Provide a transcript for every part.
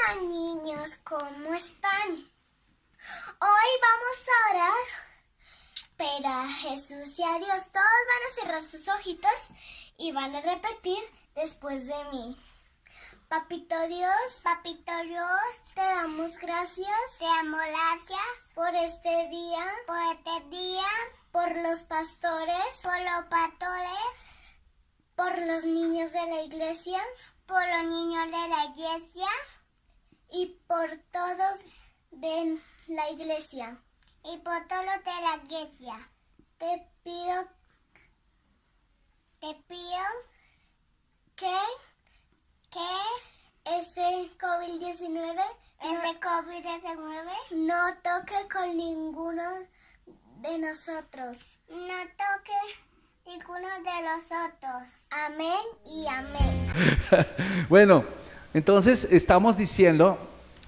Hola niños, ¿cómo están? Hoy vamos a orar, pero a Jesús y a Dios. Todos van a cerrar sus ojitos y van a repetir después de mí. Papito Dios, te damos gracias por este día, por los pastores, por los niños de la iglesia y por todos de la iglesia. Te pido que ese COVID-19 no toque con ninguno de nosotros. Amén y amén. Bueno, entonces estamos diciendo,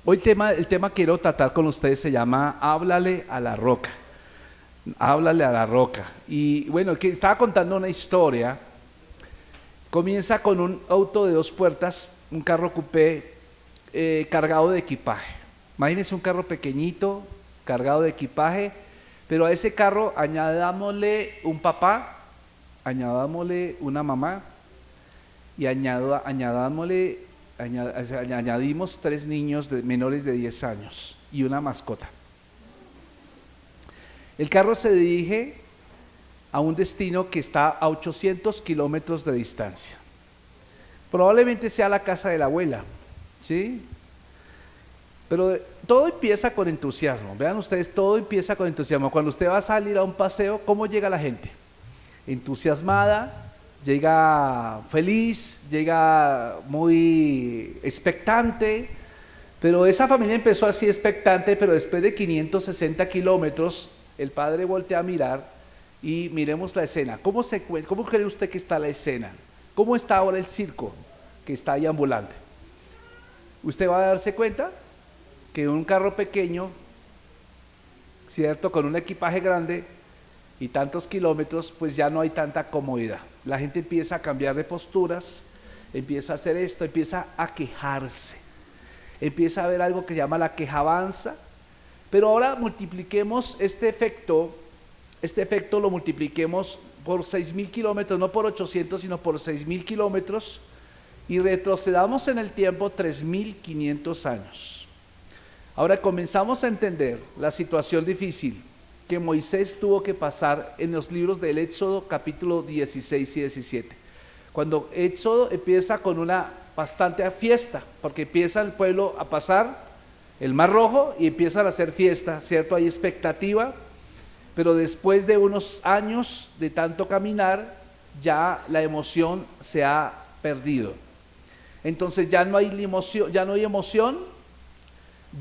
hoy el tema que quiero tratar con ustedes se llama Háblale a la roca. Háblale a la roca. Y bueno, que estaba contando una historia. Comienza con un auto de 2 puertas, un carro coupé cargado de equipaje. Imagínense un carro pequeñito, cargado de equipaje, pero a ese carro añadámosle un papá, añadámosle una mamá y añadimos 3 niños menores de 10 años y una mascota. El carro se dirige a un destino que está a 800 kilómetros de distancia. Probablemente sea la casa de la abuela, ¿sí? Pero todo empieza con entusiasmo. Vean ustedes, todo empieza con entusiasmo. Cuando usted va a salir a un paseo, ¿cómo llega la gente? Entusiasmada, llega feliz, llega muy expectante. Pero esa familia empezó así expectante, pero después de 560 kilómetros, el padre voltea a mirar y miremos la escena. ¿Cómo cree usted que está la escena? ¿Cómo está ahora el circo que está ahí ambulante? Usted va a darse cuenta que un carro pequeño, cierto, con un equipaje grande y tantos kilómetros, pues ya no hay tanta comodidad. La gente empieza a cambiar de posturas, empieza a hacer esto, empieza a quejarse, empieza a ver algo que se llama la quejabanza. Pero ahora multipliquemos este efecto lo multipliquemos por 6.000 kilómetros, no por 800, sino por 6.000 kilómetros, y retrocedamos en el tiempo 3.500 años. Ahora comenzamos a entender la situación difícil que Moisés tuvo que pasar en los libros del Éxodo capítulo 16 y 17. Cuando Éxodo empieza con una bastante fiesta, porque empieza el pueblo a pasar el Mar Rojo y empiezan a hacer fiesta, ¿cierto? Hay expectativa. Pero después de unos años de tanto caminar, ya la emoción se ha perdido. Entonces ya no hay emoción,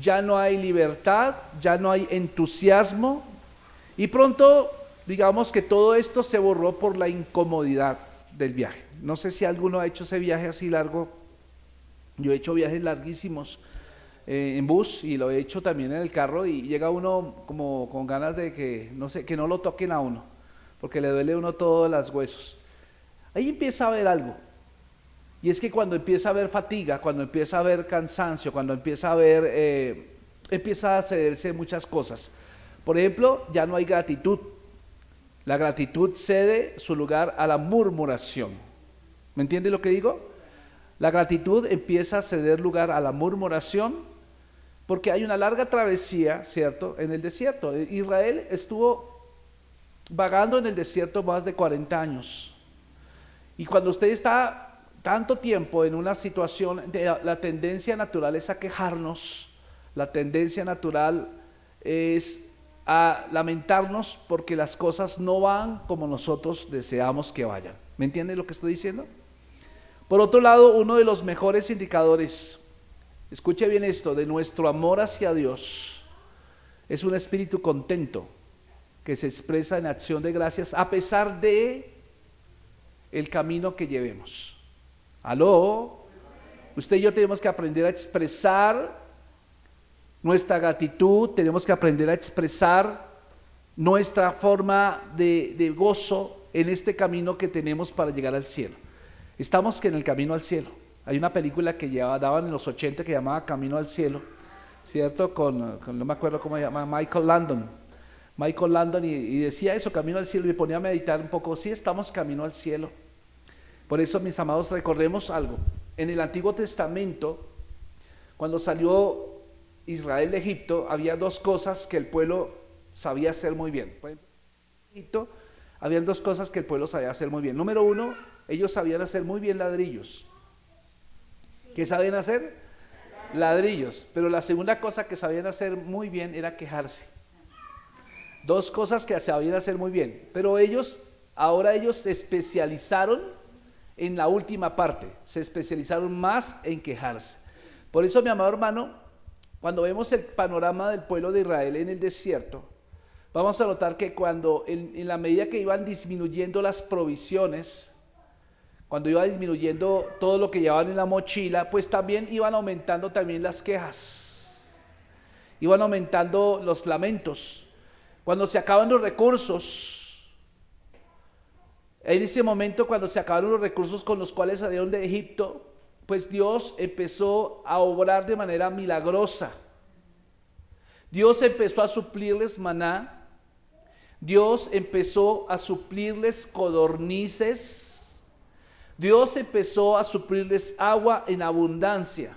ya no hay libertad, ya no hay entusiasmo. Y pronto, digamos que todo esto se borró por la incomodidad del viaje. No sé si alguno ha hecho ese viaje así largo. Yo he hecho viajes larguísimos en bus y lo he hecho también en el carro, y llega uno como con ganas de que no lo toquen a uno, porque le duele a uno todos los huesos. Ahí empieza a haber algo, y es que cuando empieza a haber fatiga, cuando empieza a haber cansancio, cuando empieza a cederse muchas cosas. Por ejemplo, ya no hay gratitud. La gratitud cede su lugar a la murmuración. ¿Me entiende lo que digo? La gratitud empieza a ceder lugar a la murmuración, porque hay una larga travesía, ¿cierto?, en el desierto. Israel estuvo vagando en el desierto más de 40 años. Y cuando usted está tanto tiempo en una situación, la tendencia natural es a quejarnos, la tendencia natural es a lamentarnos porque las cosas no van como nosotros deseamos que vayan. ¿Me entiende lo que estoy diciendo? Por otro lado, uno de los mejores indicadores, escuche bien esto, de nuestro amor hacia Dios, es un espíritu contento que se expresa en acción de gracias a pesar de el camino que llevemos. ¿Aló? Usted y yo tenemos que aprender a expresar nuestra gratitud, tenemos que aprender a expresar nuestra forma de gozo en este camino que tenemos para llegar al cielo. Estamos en el camino al cielo. Hay una película que daban en los 80 que llamaba Camino al Cielo, ¿cierto? No me acuerdo cómo se llama, Michael Landon, y decía eso, Camino al Cielo, y me ponía a meditar un poco. Sí, estamos camino al cielo. Por eso, mis amados, recordemos algo. En el Antiguo Testamento, cuando salió Israel de Egipto, había dos cosas que el pueblo sabía hacer muy bien. Por ejemplo, en Egipto había dos cosas que el pueblo sabía hacer muy bien. Número uno, ellos sabían hacer muy bien ladrillos. ¿Qué sabían hacer? Ladrillos. Pero la segunda cosa que sabían hacer muy bien era quejarse. Dos cosas que sabían hacer muy bien. Pero ahora ellos se especializaron en la última parte. Se especializaron más en quejarse. Por eso, mi amado hermano, cuando vemos el panorama del pueblo de Israel en el desierto, vamos a notar que cuando en la medida que iban disminuyendo las provisiones, cuando iba disminuyendo todo lo que llevaban en la mochila, pues también iban aumentando también las quejas, iban aumentando los lamentos. Cuando se acaban los recursos, en ese momento cuando se acabaron los recursos con los cuales salieron de Egipto, pues Dios empezó a obrar de manera milagrosa. Dios empezó a suplirles maná, Dios empezó a suplirles codornices, Dios empezó a suplirles agua en abundancia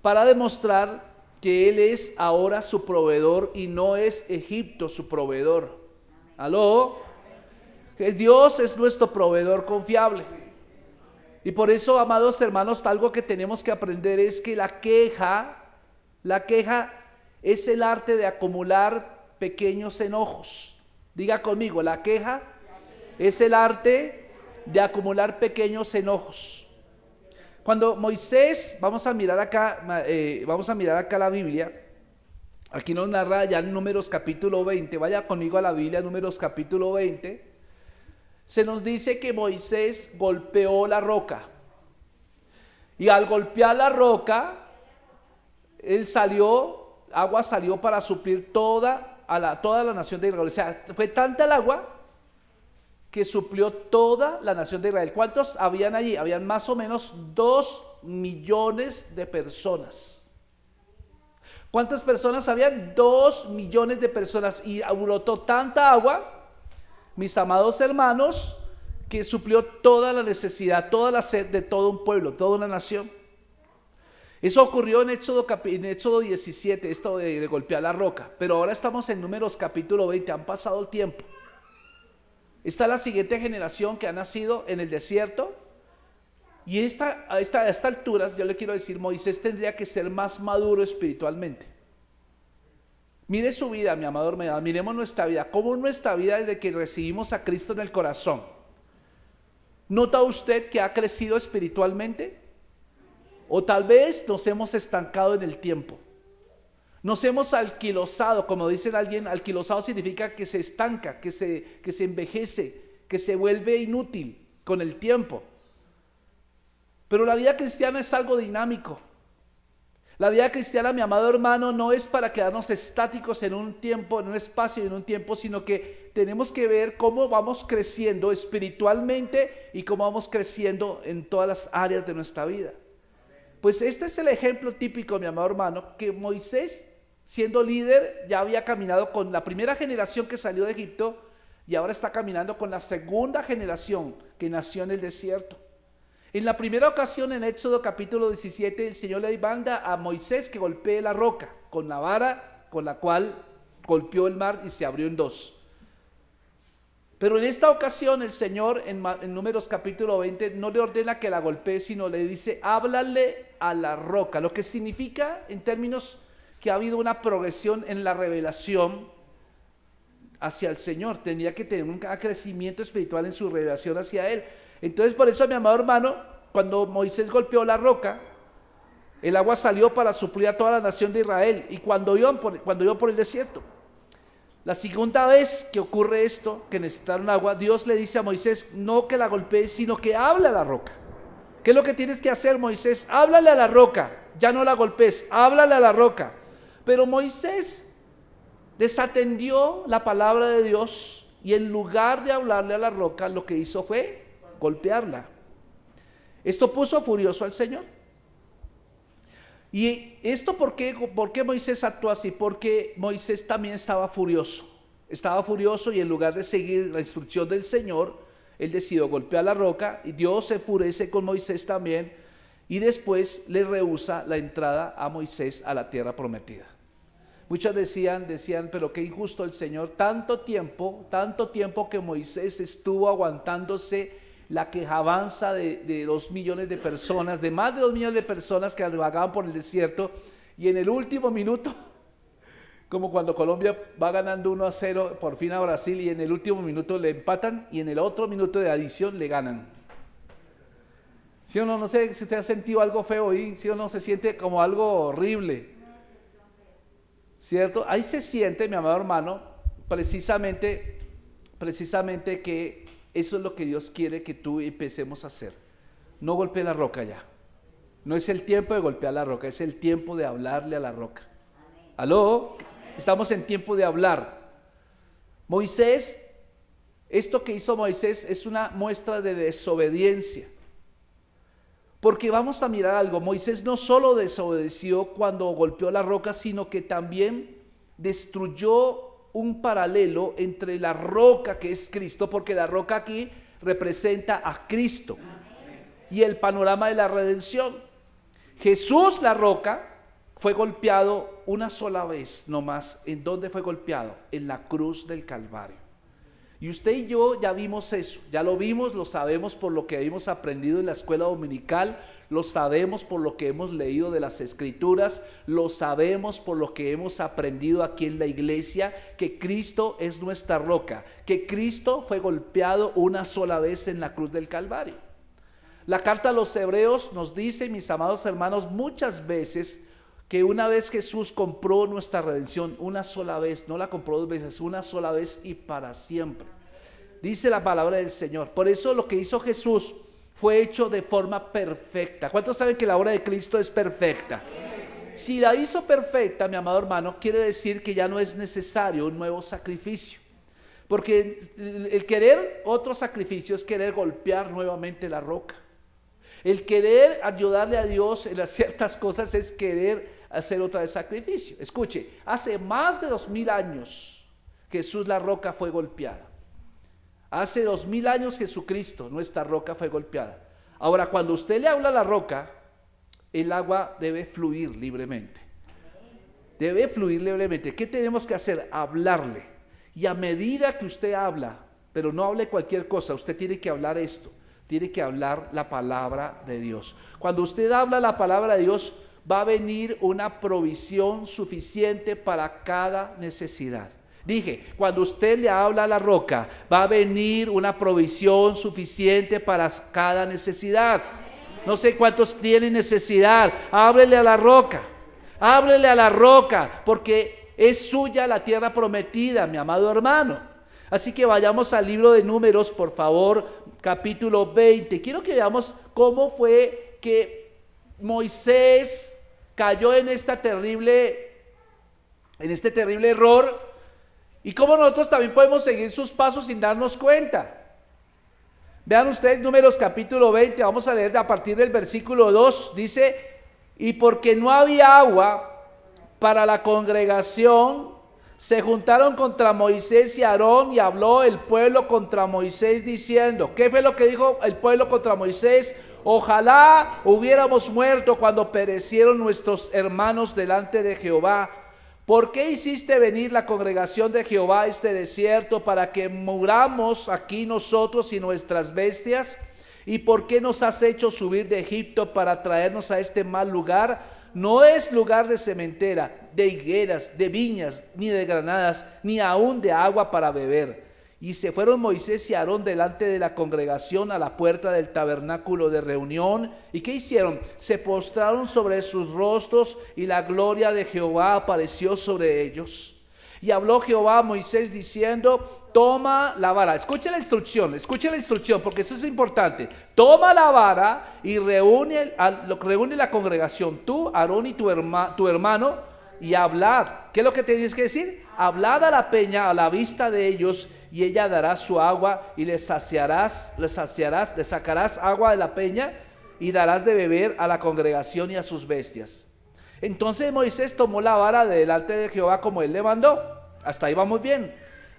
para demostrar que Él es ahora su proveedor y no es Egipto su proveedor. ¿Aló? Que Dios es nuestro proveedor confiable. Y por eso, amados hermanos, algo que tenemos que aprender es que la queja es el arte de acumular pequeños enojos. Diga conmigo, la queja es el arte de acumular pequeños enojos. Cuando Moisés, vamos a mirar acá la Biblia, aquí nos narra ya en Números capítulo 20, vaya conmigo a la Biblia, Números capítulo 20, se nos dice que Moisés golpeó la roca, y al golpear la roca, agua salió para suplir toda la nación de Israel. O sea, fue tanta el agua que suplió toda la nación de Israel. ¿Cuántos habían allí? Habían más o menos 2 millones de personas. ¿Cuántas personas habían? 2 millones de personas. Y brotó tanta agua, mis amados hermanos, que suplió toda la necesidad, toda la sed de todo un pueblo, toda una nación. Eso ocurrió en Éxodo 17, esto de golpear la roca. Pero ahora estamos en Números capítulo 20, han pasado el tiempo. Está la siguiente generación que ha nacido en el desierto. Y a estas alturas, yo le quiero decir, Moisés tendría que ser más maduro espiritualmente. Mire su vida, mi amado hermano, miremos nuestra vida. ¿Cómo nuestra vida desde que recibimos a Cristo en el corazón? ¿Nota usted que ha crecido espiritualmente? O tal vez nos hemos estancado en el tiempo. Nos hemos alquilosado, como dicen alguien, alquilosado significa que se estanca, que se envejece, que se vuelve inútil con el tiempo. Pero la vida cristiana es algo dinámico. La vida cristiana, mi amado hermano, no es para quedarnos estáticos en un tiempo, en un espacio y en un tiempo, sino que tenemos que ver cómo vamos creciendo espiritualmente y cómo vamos creciendo en todas las áreas de nuestra vida. Pues este es el ejemplo típico, mi amado hermano, que Moisés, siendo líder, ya había caminado con la primera generación que salió de Egipto y ahora está caminando con la segunda generación que nació en el desierto. En la primera ocasión, en Éxodo capítulo 17, el Señor le manda a Moisés que golpee la roca con la vara con la cual golpeó el mar y se abrió en dos. Pero en esta ocasión el Señor en Números capítulo 20 no le ordena que la golpee, sino le dice, háblale a la roca, lo que significa en términos que ha habido una progresión en la revelación hacia el Señor. Tenía que tener un crecimiento espiritual en su revelación hacia Él. Entonces, por eso, mi amado hermano, cuando Moisés golpeó la roca, el agua salió para suplir a toda la nación de Israel. Y cuando iban por el desierto, la segunda vez que ocurre esto, que necesitaron agua, Dios le dice a Moisés, no que la golpees, sino que hable a la roca. ¿Qué es lo que tienes que hacer, Moisés? Háblale a la roca, ya no la golpees, háblale a la roca. Pero Moisés desatendió la palabra de Dios y en lugar de hablarle a la roca, lo que hizo fue golpearla. Esto puso furioso al Señor. ¿Y esto por qué Moisés actuó así? Porque Moisés también estaba furioso. Estaba furioso y en lugar de seguir la instrucción del Señor, él decidió golpear la roca y Dios se enfurece con Moisés también y después le rehúsa la entrada a Moisés a la tierra prometida. Muchos decían, pero qué injusto el Señor, tanto tiempo que Moisés estuvo aguantándose la quejabanza de 2 millones de personas, de más de 2 millones de personas que vagaban por el desierto, y en el último minuto, como cuando Colombia va ganando 1-0 por fin a Brasil y en el último minuto le empatan y en el otro minuto de adición le ganan. ¿Sí o no? No sé si usted ha sentido algo feo ahí, ¿sí o no? Se siente como algo horrible, ¿cierto? Ahí se siente, mi amado hermano, precisamente que eso es lo que Dios quiere que tú empecemos a hacer. No golpee la roca ya. No es el tiempo de golpear la roca, es el tiempo de hablarle a la roca. ¿Aló? Estamos en tiempo de hablar. Moisés, esto que hizo Moisés es una muestra de desobediencia. Porque vamos a mirar algo, Moisés no solo desobedeció cuando golpeó la roca, sino que también destruyó un paralelo entre la roca que es Cristo, porque la roca aquí representa a Cristo y el panorama de la redención. Jesús, la roca, fue golpeado una sola vez nomás. ¿En dónde fue golpeado? En la cruz del Calvario. Y usted y yo ya vimos eso, ya lo vimos, lo sabemos por lo que hemos aprendido en la escuela dominical, lo sabemos por lo que hemos leído de las Escrituras, lo sabemos por lo que hemos aprendido aquí en la iglesia, que Cristo es nuestra roca, que Cristo fue golpeado una sola vez en la cruz del Calvario. La carta a los Hebreos nos dice, mis amados hermanos, muchas veces que una vez Jesús compró nuestra redención, una sola vez, no la compró 2 veces, una sola vez y para siempre. Dice la palabra del Señor. Por eso lo que hizo Jesús fue hecho de forma perfecta. ¿Cuántos saben que la obra de Cristo es perfecta? Si la hizo perfecta, mi amado hermano, quiere decir que ya no es necesario un nuevo sacrificio. Porque el querer otro sacrificio es querer golpear nuevamente la roca. El querer ayudarle a Dios en ciertas cosas es querer hacer otra vez sacrificio. Escuche, hace más de 2000 años Jesús la roca fue golpeada. Hace 2000 años Jesucristo, nuestra roca, fue golpeada. Ahora, cuando usted le habla a la roca, el agua debe fluir libremente. Debe fluir libremente. ¿Qué tenemos que hacer? Hablarle. Y a medida que usted habla, pero no hable cualquier cosa, usted tiene que hablar esto. Tiene que hablar la palabra de Dios. Cuando usted habla la palabra de Dios, va a venir una provisión suficiente para cada necesidad. Dije, cuando usted le habla a la roca, va a venir una provisión suficiente para cada necesidad. No sé cuántos tienen necesidad. Háblele a la roca. Háblele a la roca, porque es suya la tierra prometida, mi amado hermano. Así que vayamos al libro de Números, por favor, capítulo 20. Quiero que veamos cómo fue que Moisés cayó en este terrible error y cómo nosotros también podemos seguir sus pasos sin darnos cuenta. Vean ustedes Números capítulo 20, vamos a leer a partir del versículo 2, dice: y porque no había agua para la congregación, se juntaron contra Moisés y Aarón, y habló el pueblo contra Moisés diciendo, ¿qué fue lo que dijo el pueblo contra Moisés? Ojalá hubiéramos muerto cuando perecieron nuestros hermanos delante de Jehová. ¿Por qué hiciste venir la congregación de Jehová a este desierto para que muramos aquí nosotros y nuestras bestias? ¿Y por qué nos has hecho subir de Egipto para traernos a este mal lugar? No es lugar de sementera, de higueras, de viñas, ni de granadas, ni aún de agua para beber. Y se fueron Moisés y Aarón delante de la congregación a la puerta del tabernáculo de reunión. ¿Y qué hicieron? Se postraron sobre sus rostros y la gloria de Jehová apareció sobre ellos. Y habló Jehová a Moisés diciendo, toma la vara. Escuche la instrucción porque esto es importante. Toma la vara y reúne la congregación, tú, Aarón y tu hermano, y hablad. ¿Qué es lo que tienes que decir? Hablad a la peña a la vista de ellos, y ella dará su agua, y le sacarás agua de la peña, y darás de beber a la congregación y a sus bestias. Entonces Moisés tomó la vara de delante de Jehová como él le mandó. Hasta ahí vamos bien.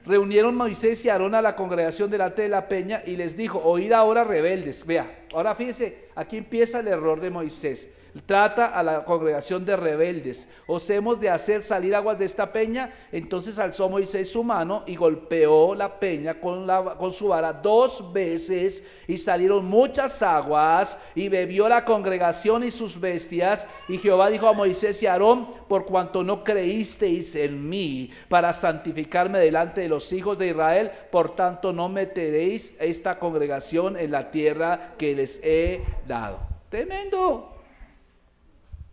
Reunieron Moisés y Aarón a la congregación delante de la peña y les dijo: oíd ahora, rebeldes. Vea, ahora fíjense, aquí empieza el error de Moisés. Trata a la congregación de rebeldes. Os hemos de hacer salir aguas de esta peña. Entonces alzó Moisés su mano y golpeó la peña con su vara 2 veces, y salieron muchas aguas, y bebió la congregación y sus bestias. Y Jehová dijo a Moisés y a Aarón: por cuanto no creísteis en mí para santificarme delante de los hijos de Israel, por tanto no meteréis esta congregación en la tierra que les he dado. Tremendo.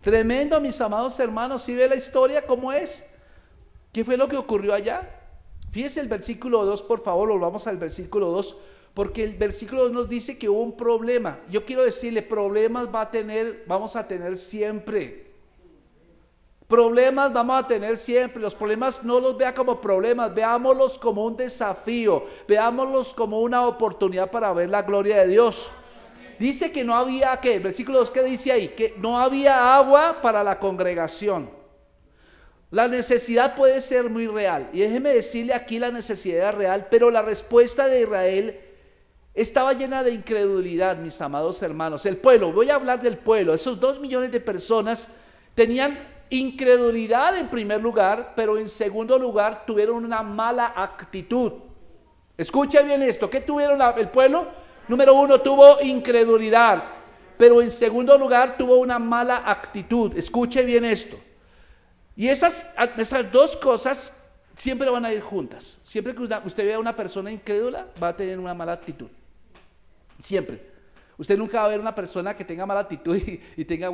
Tremendo, mis amados hermanos. ¿Sí ve la historia cómo es? ¿Qué fue lo que ocurrió allá? Fíjese el versículo 2, por favor, volvamos al versículo 2, porque el versículo 2 nos dice que hubo un problema. Yo quiero decirle, problemas vamos a tener siempre. Problemas vamos a tener siempre. Los problemas no los vea como problemas, veámoslos como un desafío, veámoslos como una oportunidad para ver la gloria de Dios. Dice que no había, ¿qué? El versículo 2, ¿qué dice ahí? Que no había agua para la congregación. La necesidad puede ser muy real, y déjeme decirle, aquí la necesidad es real, pero la respuesta de Israel estaba llena de incredulidad, mis amados hermanos. El pueblo, voy a hablar del pueblo, esos 2 millones de personas tenían incredulidad en primer lugar, pero en segundo lugar tuvieron una mala actitud. Escuche bien esto, ¿qué tuvieron el pueblo? Número 1, tuvo incredulidad, pero en segundo lugar tuvo una mala actitud. Escuche bien esto. Y esas 2 cosas siempre van a ir juntas. Siempre que usted vea a una persona incrédula, va a tener una mala actitud. Siempre. Usted nunca va a ver una persona que tenga mala actitud y tenga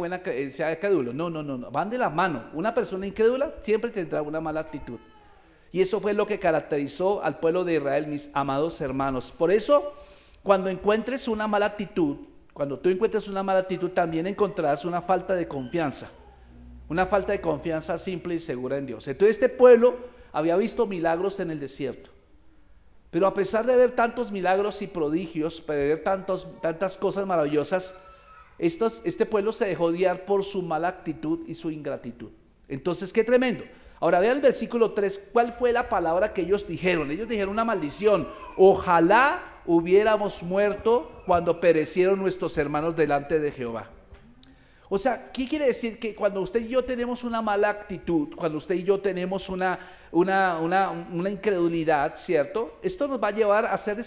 sea crédulo. No, van de la mano. Una persona incrédula siempre tendrá una mala actitud. Y eso fue lo que caracterizó al pueblo de Israel, mis amados hermanos. Por eso, cuando encuentres una mala actitud, cuando tú encuentres una mala actitud, también encontrarás una falta de confianza. Una falta de confianza simple y segura en Dios. Entonces este pueblo había visto milagros en el desierto. Pero a pesar de ver tantos milagros y prodigios, de ver tantas cosas maravillosas, este pueblo se dejó guiar por su mala actitud y su ingratitud. Entonces, qué tremendo. Ahora vean el versículo 3, ¿cuál fue la palabra que ellos dijeron? Ellos dijeron una maldición: ojalá hubiéramos muerto cuando perecieron nuestros hermanos delante de Jehová. O sea, ¿qué quiere decir? Que cuando usted y yo tenemos una mala actitud, cuando usted y yo tenemos una incredulidad, ¿cierto? Esto nos va a llevar a hacer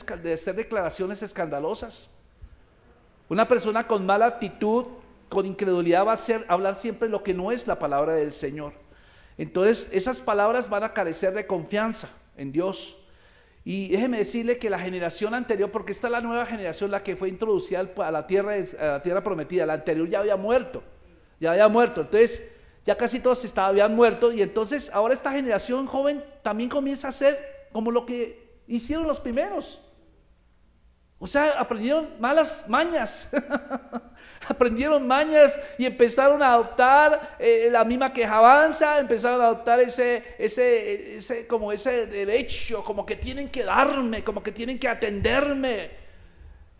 declaraciones escandalosas. Una persona con mala actitud, con incredulidad, va a hablar siempre lo que no es la palabra del Señor. Entonces, esas palabras van a carecer de confianza en Dios. Y déjeme decirle que la generación anterior, porque esta es la nueva generación, la que fue introducida a la tierra prometida, la anterior ya había muerto, entonces ya casi todos habían muerto, y entonces ahora esta generación joven también comienza a hacer como lo que hicieron los primeros. O sea, aprendieron malas mañas, aprendieron mañas y empezaron a adoptar la misma quejabanza, empezaron a adoptar ese derecho, como que tienen que darme, como que tienen que atenderme.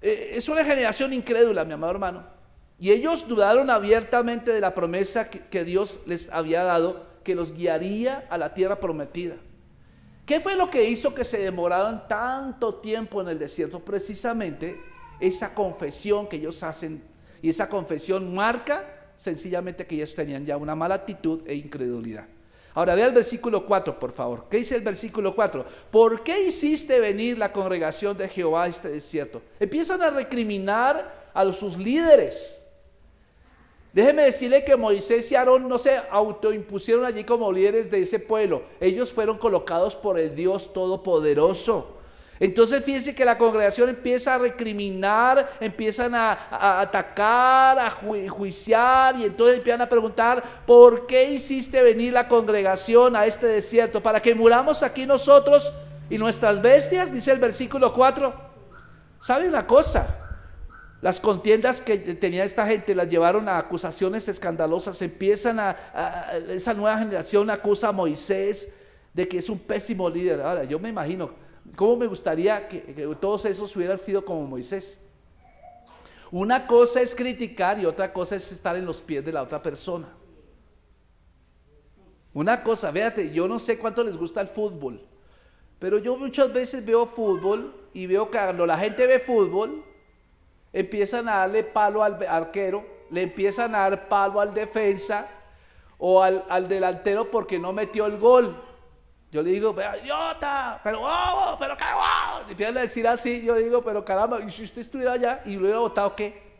Es una generación incrédula, mi amado hermano. Y ellos dudaron abiertamente de la promesa que Dios les había dado, que los guiaría a la tierra prometida. ¿Qué fue lo que hizo que se demoraran tanto tiempo en el desierto? Precisamente esa confesión que ellos hacen, y esa confesión marca sencillamente que ellos tenían ya una mala actitud e incredulidad. Ahora vea el versículo 4, por favor. ¿Qué dice el versículo 4? ¿Por qué hiciste venir la congregación de Jehová a este desierto? Empiezan a recriminar a sus líderes. Déjeme decirle que Moisés y Aarón no se autoimpusieron allí como líderes de ese pueblo. Ellos fueron colocados por el Dios Todopoderoso. Entonces fíjense que la congregación empieza a recriminar, empiezan a atacar, a juiciar, y entonces empiezan a preguntar: ¿por qué hiciste venir la congregación a este desierto? ¿Para que muramos aquí nosotros y nuestras bestias? Dice el versículo 4. ¿Sabe una cosa? Las contiendas que tenía esta gente las llevaron a acusaciones escandalosas. Esa nueva generación acusa a Moisés de que es un pésimo líder. Ahora, yo me imagino, ¿cómo me gustaría que todos esos hubieran sido como Moisés? Una cosa es criticar y otra cosa es estar en los pies de la otra persona. Una cosa, fíjate, yo no sé cuánto les gusta el fútbol, pero yo muchas veces veo fútbol y veo que cuando la gente ve fútbol, empiezan a darle palo al arquero, le empiezan a dar palo al defensa o al delantero porque no metió el gol. Yo le digo, pero idiota, pero bobo, pero qué bobo. Y empiezan a decir así, yo digo, pero caramba, ¿y si usted estuviera allá y lo hubiera votado qué?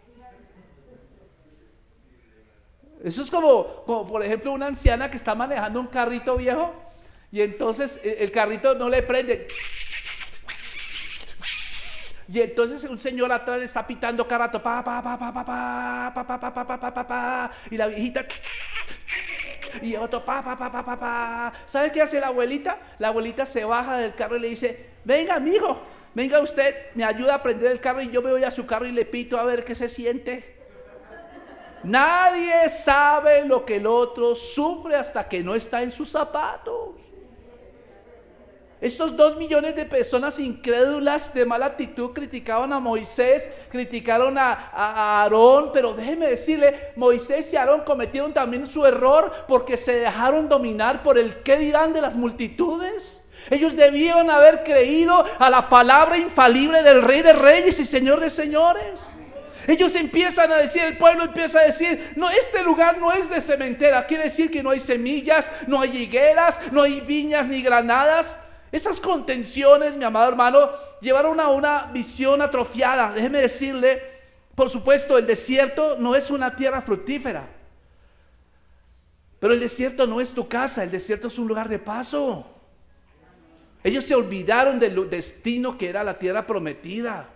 Eso es como por ejemplo una anciana que está manejando un carrito viejo y entonces el carrito no le prende. Y entonces un señor atrás le está pitando cada rato, y la viejita, y otro, ¿sabe qué hace la abuelita? La abuelita se baja del carro y le dice, venga amigo, venga usted, me ayuda a prender el carro y yo me voy a su carro y le pito a ver qué se siente. Nadie sabe lo que el otro sufre hasta que no está en sus zapatos. Estos 2 millones de personas incrédulas de mala actitud criticaban a Moisés, criticaron a Aarón, pero déjeme decirle, Moisés y Aarón cometieron también su error porque se dejaron dominar por el qué dirán de las multitudes. Ellos debían haber creído a la palabra infalible del Rey de Reyes y Señor de Señores. Ellos empiezan a decir, el pueblo empieza a decir, no, este lugar no es de cementera, quiere decir que no hay semillas, no hay higueras, no hay viñas ni granadas. Esas contenciones, mi amado hermano, llevaron a una visión atrofiada. Déjeme decirle, por supuesto, el desierto no es una tierra fructífera, pero el desierto no es tu casa, el desierto es un lugar de paso. Ellos se olvidaron del destino que era la tierra prometida.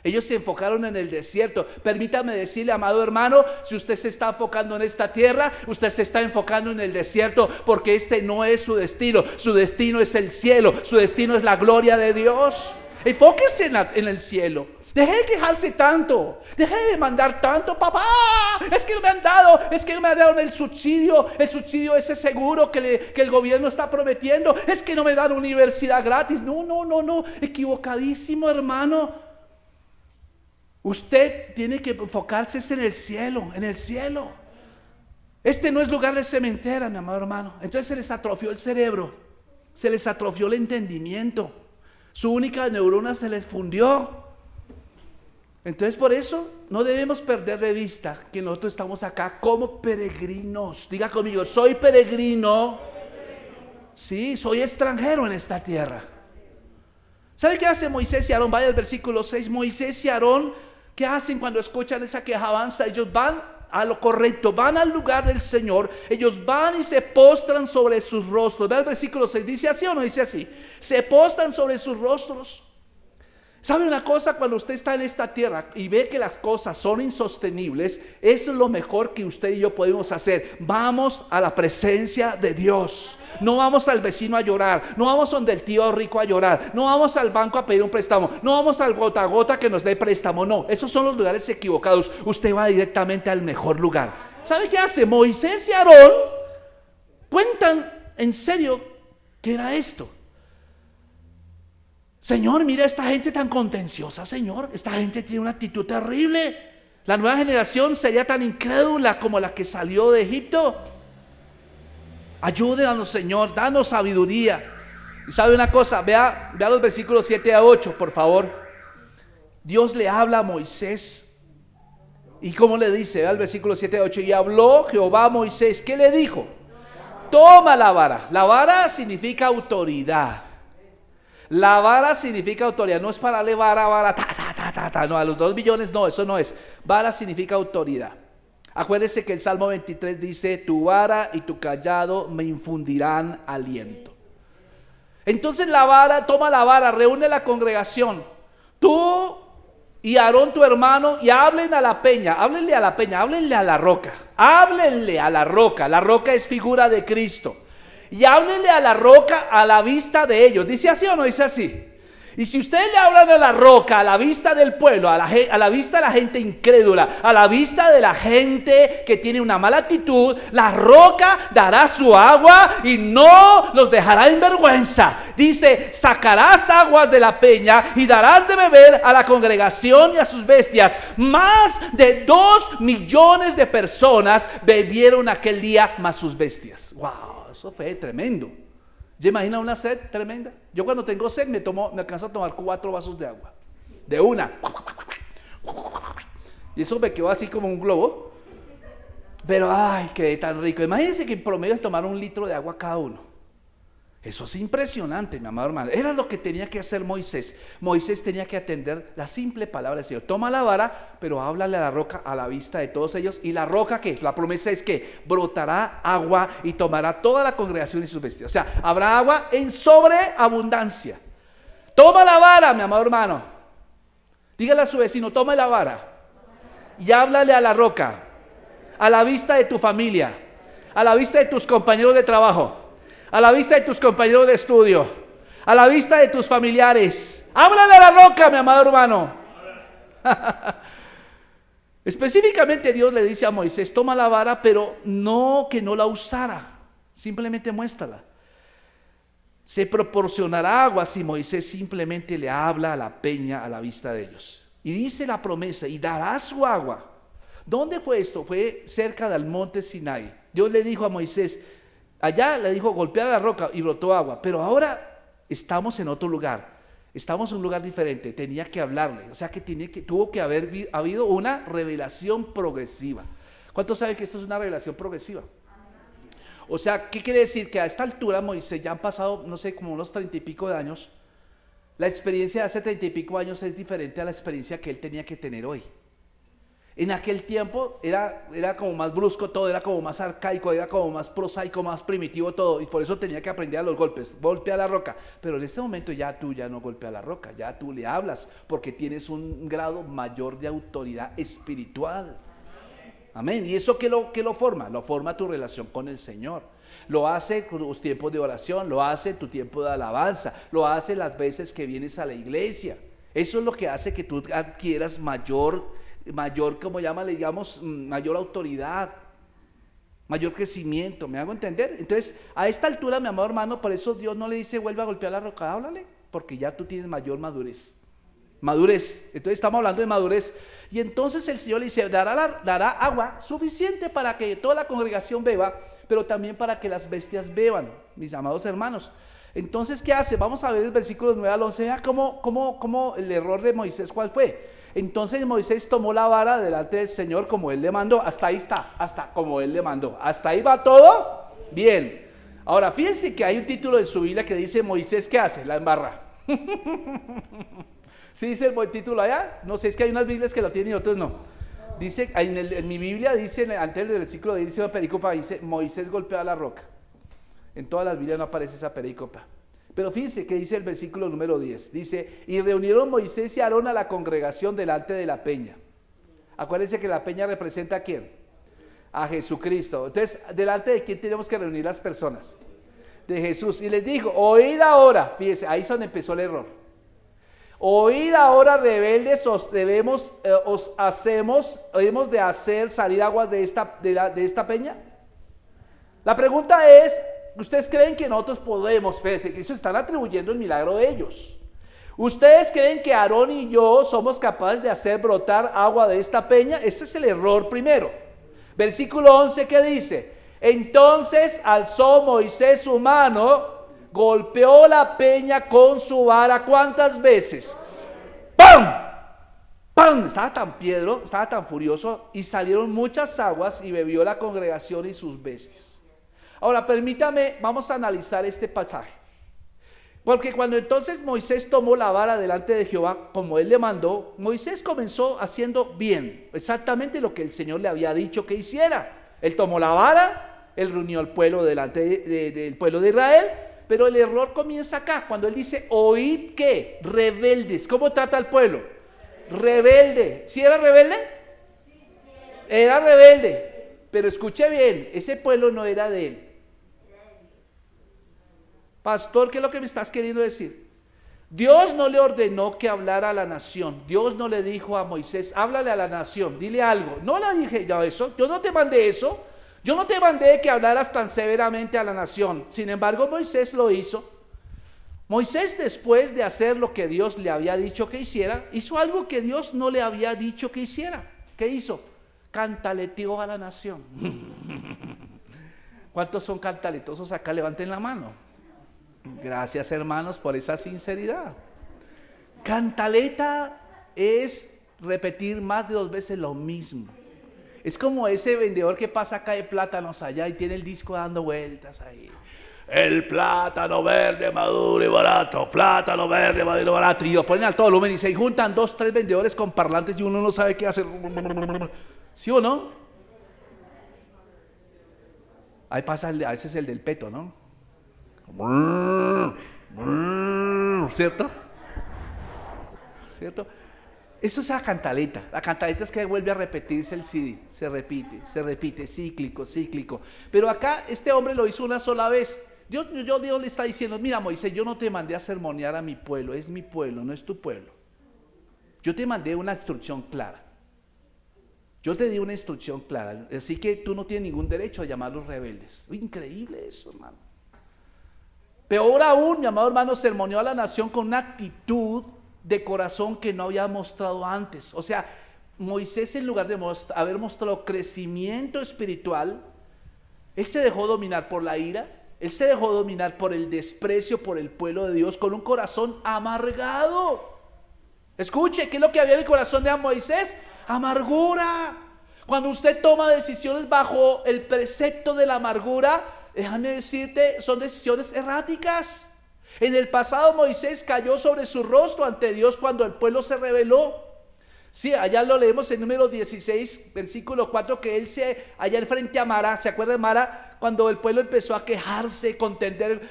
Ellos se enfocaron en el desierto. Permítame decirle, amado hermano, si usted se está enfocando en esta tierra, usted se está enfocando en el desierto, porque este no es su destino. Su destino es el cielo, su destino es la gloria de Dios. Enfóquese en el cielo. Deje de quejarse tanto, deje de demandar tanto, papá, es que no me han dado, es que no me han dado el subsidio ese seguro que el gobierno está prometiendo, es que no me dan universidad gratis. No, equivocadísimo, hermano. Usted tiene que enfocarse en el cielo, en el cielo. Este no es lugar de cementera, mi amado hermano. Entonces se les atrofió el cerebro, se les atrofió el entendimiento, su única neurona se les fundió. Entonces por eso no debemos perder de vista que nosotros estamos acá como peregrinos. Diga conmigo, soy peregrino. Sí, soy extranjero en esta tierra. ¿Sabe qué hace Moisés y Aarón? Vaya al versículo 6. Moisés y Aarón, ¿qué hacen cuando escuchan esa quejabanza? Ellos van a lo correcto, van al lugar del Señor. Ellos van y se postran sobre sus rostros. Ve al versículo 6, ¿dice así o no dice así? Se postran sobre sus rostros. ¿Sabe una cosa? Cuando usted está en esta tierra y ve que las cosas son insostenibles, eso es lo mejor que usted y yo podemos hacer. Vamos a la presencia de Dios. No vamos al vecino a llorar, no vamos donde el tío rico a llorar, no vamos al banco a pedir un préstamo, no vamos al gota a gota que nos dé préstamo. No, esos son los lugares equivocados. Usted va directamente al mejor lugar. ¿Sabe qué hace? Moisés y Aarón cuentan en serio qué era esto. Señor, mira esta gente tan contenciosa, Señor. Esta gente tiene una actitud terrible. La nueva generación sería tan incrédula como la que salió de Egipto. Ayúdenos, Señor, danos sabiduría. Y sabe una cosa, vea los versículos 7 a 8, por favor. Dios le habla a Moisés. ¿Y cómo le dice? Vea el versículo 7 a 8. Y habló Jehová a Moisés. ¿Qué le dijo? Toma la vara. La vara significa autoridad. La vara significa autoridad, no es para darle vara, no, a los 2 billones no, eso no es. Vara significa autoridad. Acuérdese que el Salmo 23 dice, tu vara y tu callado me infundirán aliento. Entonces la vara, toma la vara, reúne la congregación, tú y Aarón tu hermano, y háblenle a la peña, háblenle a la roca, la roca es figura de Cristo. Y háblenle a la roca a la vista de ellos. ¿Dice así o no dice así? Y si ustedes le hablan a la roca, a la vista del pueblo, a la vista de la gente incrédula, a la vista de la gente que tiene una mala actitud, la roca dará su agua y no los dejará en vergüenza. Dice, sacarás aguas de la peña y darás de beber a la congregación y a sus bestias. Más de 2 millones de personas bebieron aquel día, más sus bestias. Wow, eso fue tremendo. ¿Se imagina una sed tremenda? Yo cuando tengo sed me alcanzo a tomar 4 vasos de agua. De una. Y eso me quedó así como un globo. Pero ay, quedé tan rico. Imagínense que en promedio tomaron 1 litro de agua cada uno. Eso es impresionante, mi amado hermano. Era lo que tenía que hacer Moisés. Moisés tenía que atender la simple palabra del Señor. Toma la vara, pero háblale a la roca a la vista de todos ellos. Y la roca, ¿qué? La promesa es que brotará agua y tomará toda la congregación y sus bestias. O sea, habrá agua en sobreabundancia. Toma la vara, mi amado hermano. Dígale a su vecino, toma la vara. Y háblale a la roca, a la vista de tu familia, a la vista de tus compañeros de trabajo, a la vista de tus compañeros de estudio, a la vista de tus familiares. Háblale a la roca, mi amado hermano. Específicamente Dios le dice a Moisés, toma la vara, pero no que no la usara, simplemente muéstrala. Se proporcionará agua si Moisés simplemente le habla a la peña a la vista de ellos. Y dice la promesa, y dará su agua. ¿Dónde fue esto? Fue cerca del monte Sinai. Dios le dijo a Moisés, allá le dijo golpear la roca y brotó agua, pero ahora estamos en otro lugar, estamos en un lugar diferente, tenía que hablarle, o sea que tuvo que haber habido una revelación progresiva. ¿Cuántos saben que esto es una revelación progresiva? O sea, ¿qué quiere decir? Que a esta altura Moisés ya han pasado, no sé, como unos 30 y pico de años, la experiencia de hace 30 y pico años es diferente a la experiencia que él tenía que tener hoy. En aquel tiempo era como más brusco todo, era como más arcaico, era como más prosaico, más primitivo todo, y por eso tenía que aprender a los golpes, golpea la roca. Pero en este momento ya tú ya no golpeas la roca, ya tú le hablas, porque tienes un grado mayor de autoridad espiritual. Amén. ¿Y eso qué lo forma? Lo forma tu relación con el Señor. Lo hace con tus tiempos de oración, lo hace en tu tiempo de alabanza, lo hace las veces que vienes a la iglesia. Eso es lo que hace que tú adquieras mayor, como digamos, mayor autoridad, mayor crecimiento. ¿Me hago entender? Entonces, a esta altura, mi amado hermano, por eso Dios no le dice vuelve a golpear la roca, háblale, porque ya tú tienes mayor madurez. Entonces estamos hablando de madurez. Y entonces el Señor le dice, dará agua suficiente para que toda la congregación beba, pero también para que las bestias beban, mis amados hermanos. Entonces, ¿qué hace? Vamos a ver el versículo 9 al 11. Vea cómo el error de Moisés, ¿cuál fue? Entonces Moisés tomó la vara delante del Señor como él le mandó. Hasta ahí está, hasta como él le mandó. Hasta ahí va todo bien. Ahora, fíjense que hay un título de su Biblia que dice, Moisés, ¿qué hace? La embarra. ¿Sí dice el buen título allá? No sé, es que hay unas Biblias que lo tienen y otras no. Dice, en mi Biblia dice, antes del versículo dice una pericopa, dice, Moisés golpea la roca. En todas las Biblias no aparece esa pericopa. Pero fíjense que dice el versículo número 10. Dice, y reunieron Moisés y Aarón a la congregación delante de la peña. Acuérdense que la peña representa ¿a quién? A Jesucristo. Entonces, ¿delante de quién tenemos que reunir las personas? De Jesús. Y les dijo, oíd ahora. Fíjense, ahí es donde empezó el error. Oíd ahora, rebeldes, hemos de hacer salir aguas de esta peña. La pregunta es, ¿ustedes creen que nosotros podemos? Fíjate, que se están atribuyendo el milagro de ellos. ¿Ustedes creen que Aarón y yo somos capaces de hacer brotar agua de esta peña? Ese es el error primero. Versículo 11, ¿qué dice? Entonces alzó Moisés su mano, golpeó la peña con su vara. ¿Cuántas veces? ¡Pam! ¡Pam! Estaba tan furioso, y salieron muchas aguas y bebió la congregación y sus bestias. Ahora permítame, vamos a analizar este pasaje. Porque cuando entonces Moisés tomó la vara delante de Jehová, como él le mandó, Moisés comenzó haciendo bien, exactamente lo que el Señor le había dicho que hiciera. Él tomó la vara, él reunió al pueblo delante del pueblo de Israel, pero el error comienza acá, cuando él dice, oíd ¿qué? Rebeldes. ¿Cómo trata al pueblo? Rebelde. ¿Sí era rebelde? Era rebelde, pero escuche bien, ese pueblo no era de él. Pastor, ¿qué es lo que me estás queriendo decir? Dios no le ordenó que hablara a la nación. Dios no le dijo a Moisés, háblale a la nación, dile algo. No le dije yo eso, yo no te mandé eso. Yo no te mandé que hablaras tan severamente a la nación. Sin embargo, Moisés lo hizo. Moisés, después de hacer lo que Dios le había dicho que hiciera, hizo algo que Dios no le había dicho que hiciera. ¿Qué hizo? Cantaleteó a la nación. ¿Cuántos son cantaletosos acá? Levanten la mano. Gracias, hermanos, por esa sinceridad. Cantaleta es repetir más de 2 veces lo mismo. Es como ese vendedor que pasa acá de plátanos allá y tiene el disco dando vueltas ahí. El plátano verde maduro y barato, plátano verde maduro y barato. Y lo ponen a todo volumen y se juntan 2, 3 vendedores con parlantes y uno no sabe qué hacer. ¿Sí o no? Ahí pasa a veces el del peto, ¿no? ¿Cierto? ¿Cierto? Eso es la cantaleta. La cantaleta es que vuelve a repetirse el CD. Se repite, cíclico, cíclico. Pero acá este hombre lo hizo una sola vez. Dios le está diciendo, mira Moisés, yo no te mandé a sermonear a mi pueblo, es mi pueblo, no es tu pueblo. Yo te mandé una instrucción clara. Yo te di una instrucción clara, así que tú no tienes ningún derecho a llamarlos rebeldes. Increíble eso, hermano. Peor aún, mi amado hermano, sermoneó a la nación con una actitud de corazón que no había mostrado antes. O sea, Moisés, en lugar de haber mostrado crecimiento espiritual, él se dejó dominar por la ira, él se dejó dominar por el desprecio por el pueblo de Dios, con un corazón amargado. Escuche, ¿qué es lo que había en el corazón de Moisés? Amargura. Cuando usted toma decisiones bajo el precepto de la amargura, déjame decirte, son decisiones erráticas. En el pasado Moisés cayó sobre su rostro ante Dios cuando el pueblo se rebeló. Sí, allá lo leemos en Números 16, versículo 4, que allá al frente a Mara, ¿se acuerda de Mara? Cuando el pueblo empezó a quejarse, contender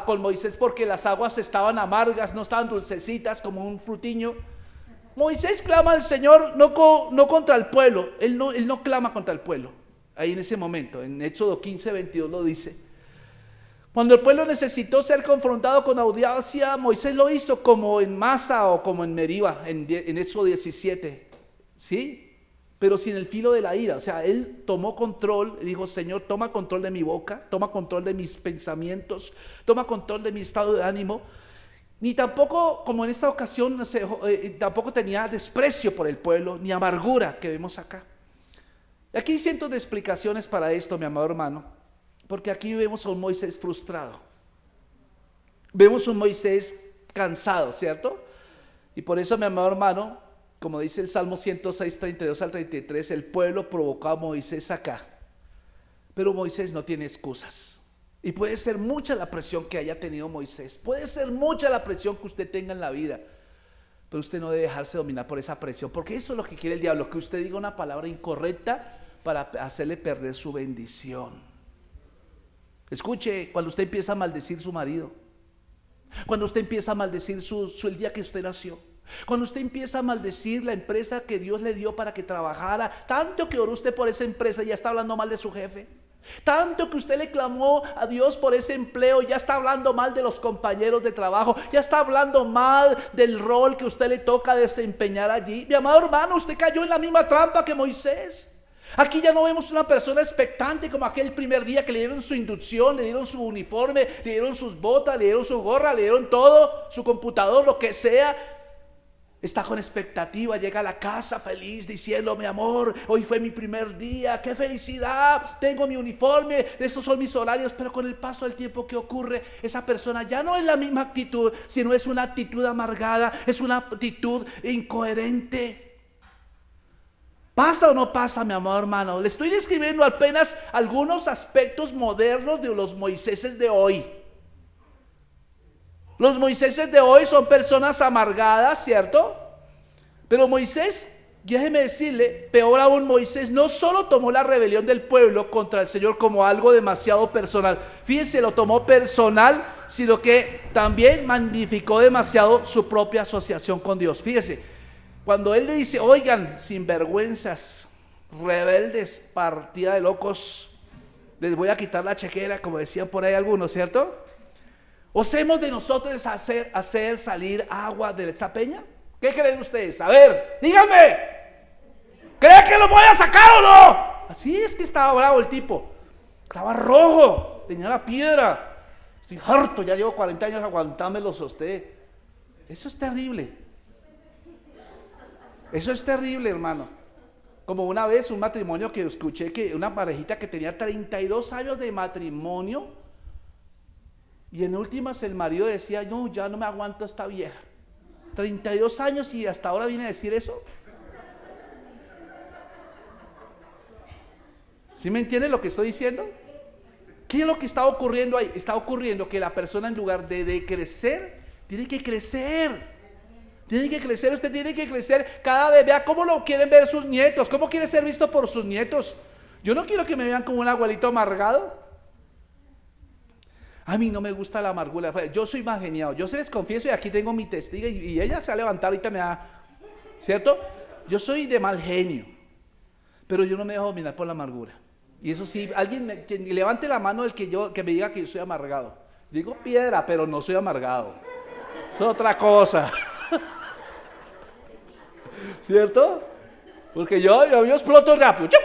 con Moisés porque las aguas estaban amargas, no estaban dulcecitas como un frutiño. Moisés clama al Señor no contra el pueblo, él no clama contra el pueblo. Ahí en ese momento, en Éxodo 15, 22 lo dice. Cuando el pueblo necesitó ser confrontado con audiencia, Moisés lo hizo como en Masa o como en Meriba, en Éxodo 17, ¿sí? Pero sin el filo de la ira. O sea, él tomó control, dijo, Señor, toma control de mi boca, toma control de mis pensamientos, toma control de mi estado de ánimo. Ni tampoco, como en esta ocasión, tampoco tenía desprecio por el pueblo, ni amargura que vemos acá. Y aquí hay cientos de explicaciones para esto, mi amado hermano. Porque aquí vemos a un Moisés frustrado. Vemos un Moisés cansado, ¿cierto? Y por eso, mi amado hermano, como dice el Salmo 106, 32 al 33, el pueblo provocó a Moisés acá. Pero Moisés no tiene excusas. Y puede ser mucha la presión que haya tenido Moisés. Puede ser mucha la presión que usted tenga en la vida. Pero usted no debe dejarse dominar por esa presión. Porque eso es lo que quiere el diablo, que usted diga una palabra incorrecta para hacerle perder su bendición. Escuche, cuando usted empieza a maldecir su marido, cuando usted empieza a maldecir el día que usted nació, cuando usted empieza a maldecir la empresa que Dios le dio para que trabajara, tanto que oró usted por esa empresa, ya está hablando mal de su jefe. Tanto que usted le clamó a Dios por ese empleo, ya está hablando mal de los compañeros de trabajo, ya está hablando mal del rol que usted le toca desempeñar allí. Mi amado hermano, usted cayó en la misma trampa que Moisés. Aquí ya no vemos una persona expectante como aquel primer día que le dieron su inducción, le dieron su uniforme, le dieron sus botas, le dieron su gorra, le dieron todo, su computador, lo que sea. Está con expectativa, llega a la casa feliz diciendo, mi amor, hoy fue mi primer día, qué felicidad, tengo mi uniforme, estos son mis horarios. Pero con el paso del tiempo, ¿qué ocurre? Esa persona ya no es la misma actitud, sino es una actitud amargada, es una actitud incoherente. ¿Pasa o no pasa, mi amado hermano? Le estoy describiendo apenas algunos aspectos modernos de los Moiséses de hoy. Los Moiséses de hoy son personas amargadas, ¿cierto? Pero Moisés, déjeme decirle, peor aún, Moisés no solo tomó la rebelión del pueblo contra el Señor como algo demasiado personal. Fíjense, lo tomó personal, sino que también magnificó demasiado su propia asociación con Dios. Fíjese. Cuando él le dice, oigan, sinvergüenzas, rebeldes, partida de locos, les voy a quitar la chequera, como decían por ahí algunos, ¿cierto? ¿Osemos de nosotros hacer salir agua de esta peña? ¿Qué creen ustedes? A ver, díganme. ¿Creen que lo voy a sacar o no? Así es que estaba bravo el tipo. Estaba rojo, tenía la piedra. Estoy harto, ya llevo 40 años aguantándolos a usted. Eso es terrible. Eso es terrible, hermano. Como una vez un matrimonio que escuché, que una parejita que tenía 32 años de matrimonio, y en últimas el marido decía, no, ya no me aguanto a esta vieja. 32 años y hasta ahora viene a decir eso. ¿Sí me entiende lo que estoy diciendo? ¿Qué es lo que está ocurriendo ahí? Está ocurriendo que la persona, en lugar de crecer, tiene que crecer. Tiene que crecer, usted tiene que crecer cada vez. Vea cómo lo quieren ver sus nietos, cómo quiere ser visto por sus nietos. Yo no quiero que me vean como un abuelito amargado. A mí no me gusta la amargura. Yo soy más genial. Yo se les confieso, y aquí tengo mi testigo, y ella se ha levantado ahorita, me da, ¿cierto? Yo soy de mal genio, pero yo no me dejo dominar por la amargura. Y eso sí, alguien que levante la mano el que me diga que yo soy amargado. Digo piedra, pero no soy amargado. Es otra cosa. ¿Cierto? Porque yo exploto rápido. ¡Chum!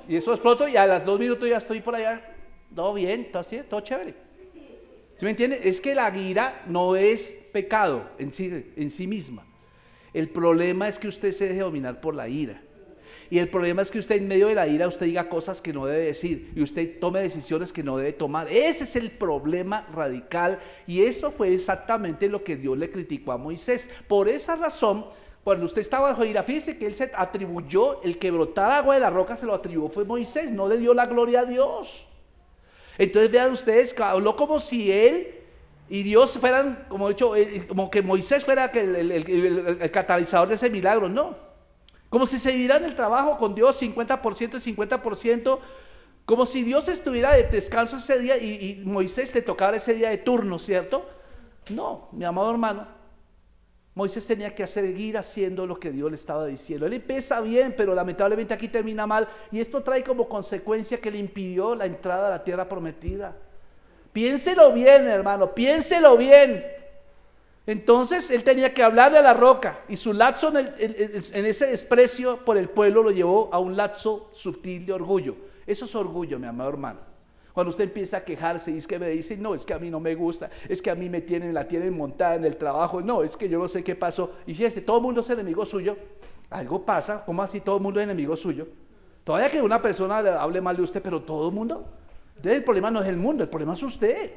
Y eso exploto y a las 2 minutos ya estoy por allá. Todo bien, todo chévere. ¿Sí me entiende? Es que la ira no es pecado en sí misma. El problema es que usted se deje dominar por la ira. Y el problema es que usted en medio de la ira usted diga cosas que no debe decir y usted tome decisiones que no debe tomar. Ese es el problema radical, y eso fue exactamente lo que Dios le criticó a Moisés. Por esa razón, cuando usted estaba bajo ira, fíjese que él se atribuyó, el que brotara agua de la roca se lo atribuyó fue Moisés, no le dio la gloria a Dios. Entonces vean ustedes, habló como si él y Dios fueran, como he dicho, como que Moisés fuera el catalizador de ese milagro. No, como si se dividieran el trabajo con Dios 50% y 50%, como si Dios estuviera de descanso ese día y Moisés le tocara ese día de turno, ¿cierto? No, mi amado hermano, Moisés tenía que seguir haciendo lo que Dios le estaba diciendo. Él empieza bien, pero lamentablemente aquí termina mal, y esto trae como consecuencia que le impidió la entrada a la tierra prometida. Piénselo bien, hermano, piénselo bien. Entonces él tenía que hablarle a la roca, y su lapso en ese desprecio por el pueblo lo llevó a un lapso sutil de orgullo. Eso es orgullo, mi amado hermano. Cuando usted empieza a quejarse y es que me dicen, no, es que a mí no me gusta, es que a mí la tienen montada en el trabajo, no, es que yo no sé qué pasó. Y fíjese, todo el mundo es enemigo suyo. Algo pasa. ¿Cómo así todo el mundo es enemigo suyo? Todavía que una persona le hable mal de usted, pero todo el mundo. Entonces el problema no es el mundo, el problema es usted.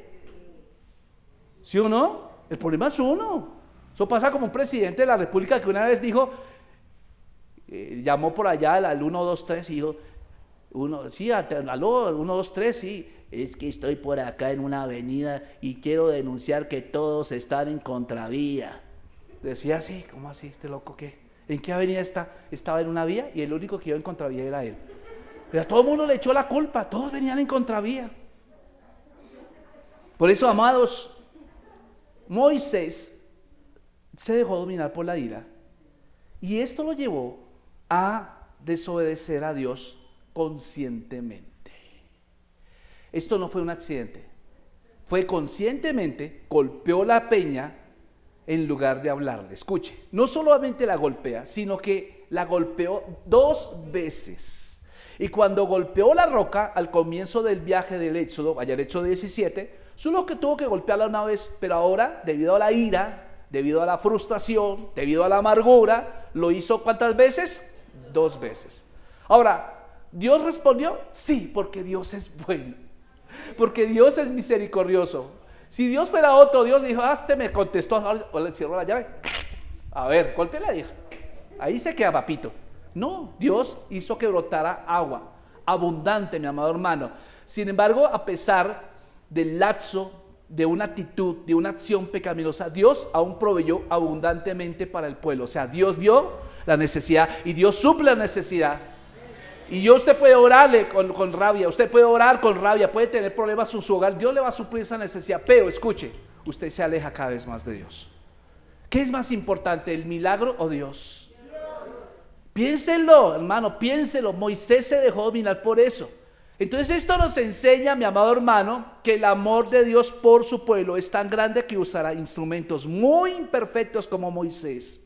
¿Sí o no? El problema es uno. Eso pasa como un presidente de la República que una vez dijo, llamó por allá al 1, 2, 3 y dijo, aló, 1, 2, 3, sí, es que estoy por acá en una avenida y quiero denunciar que todos están en contravía. Decía así, ¿cómo así? ¿Este loco qué? ¿En qué avenida está? Estaba en una vía y el único que iba en contravía era él. Pero a todo el mundo le echó la culpa, todos venían en contravía. Por eso, amados, Moisés se dejó dominar por la ira, y esto lo llevó a desobedecer a Dios conscientemente. Esto no fue un accidente, fue conscientemente, golpeó la peña en lugar de hablarle. Escuche, no solamente la golpea, sino que la golpeó 2 veces. Y cuando golpeó la roca al comienzo del viaje del Éxodo, allá en Éxodo 17, solo que tuvo que golpearla una vez, pero ahora, debido a la ira, debido a la frustración, debido a la amargura, lo hizo ¿cuántas veces? 2 veces. Ahora, ¿Dios respondió? Sí, porque Dios es bueno, porque Dios es misericordioso. Si Dios fuera otro Dios, dijo, me contestó, o le cierro la llave, a ver, golpéala ahí, ahí se queda papito. No, Dios hizo que brotara agua, abundante, mi amado hermano. Sin embargo, a pesar del lapso de una actitud, de una acción pecaminosa, Dios aún proveyó abundantemente para el pueblo. O sea, Dios vio la necesidad y Dios suple la necesidad. Y usted puede orarle con rabia, usted puede orar con rabia, puede tener problemas en su hogar, Dios le va a suplir esa necesidad, pero escuche, usted se aleja cada vez más de Dios. ¿Qué es más importante, el milagro o Dios? Piénselo, hermano, piénselo. Moisés se dejó dominar por eso. Entonces esto nos enseña, mi amado hermano, que el amor de Dios por su pueblo es tan grande que usará instrumentos muy imperfectos como Moisés,